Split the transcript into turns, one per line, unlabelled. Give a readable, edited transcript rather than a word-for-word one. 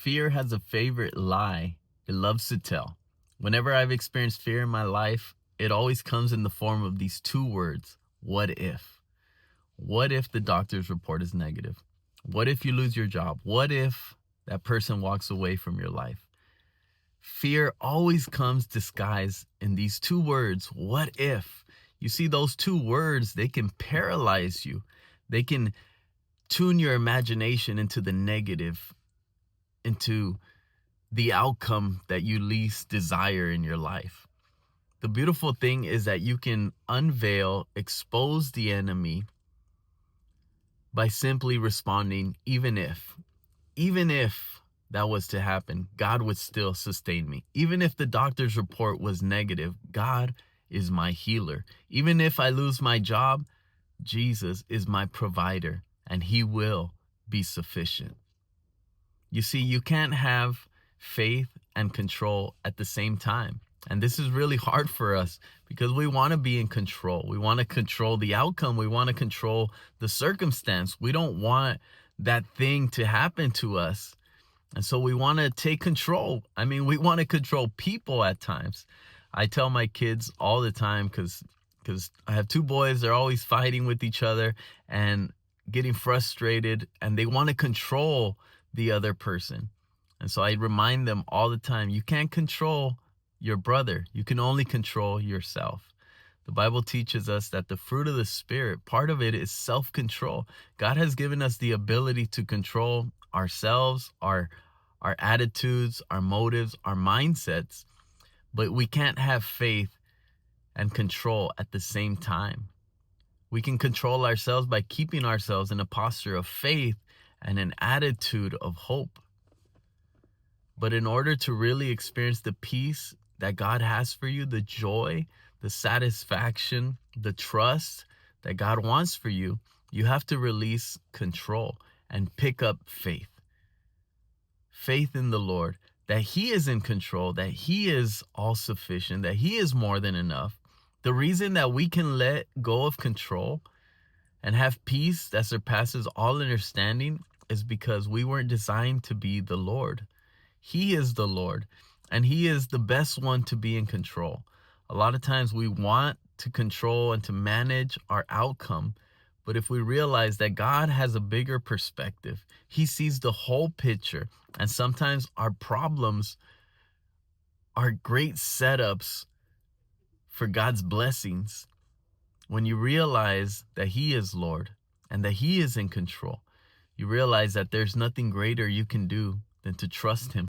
Fear has a favorite lie it loves to tell. Whenever I've experienced fear in my life, it always comes in the form of these two words: what if? What if the doctor's report is negative? What if you lose your job? What if that person walks away from your life? Fear always comes disguised in these two words: what if? You see, those two words, they can paralyze you. They can tune your imagination into the negative, into the outcome that you least desire in your life. The beautiful thing is that you can unveil, expose the enemy by simply responding, even if that was to happen, God would still sustain me. Even if the doctor's report was negative, God is my healer. Even if I lose my job, Jesus is my provider and he will be sufficient. You see, you can't have faith and control at the same time. And this is really hard for us because we want to be in control. We want to control the outcome. We want to control the circumstance. We don't want that thing to happen to us. And so we want to take control. I mean, we want to control people at times. I tell my kids all the time because I have two boys. They're always fighting with each other and getting frustrated, and they want to control the other person. And so I remind them all the time, you can't control your brother. You can only control yourself. The Bible teaches us that the fruit of the Spirit, part of it is self-control. God has given us the ability to control ourselves, our attitudes, our motives, our mindsets, but we can't have faith and control at the same time. We can control ourselves by keeping ourselves in a posture of faith and an attitude of hope. But in order to really experience the peace that God has for you, the joy, the satisfaction, the trust that God wants for you, you have to release control and pick up faith. Faith in the Lord, that he is in control, that he is all sufficient, that he is more than enough. The reason that we can let go of control and have peace that surpasses all understanding is because we weren't designed to be the Lord. He is the Lord, and he is the best one to be in control. A lot of times we want to control and to manage our outcome, but if we realize that God has a bigger perspective, he sees the whole picture, and sometimes our problems are great setups for God's blessings. When you realize that he is Lord and that he is in control, you realize that there's nothing greater you can do than to trust him.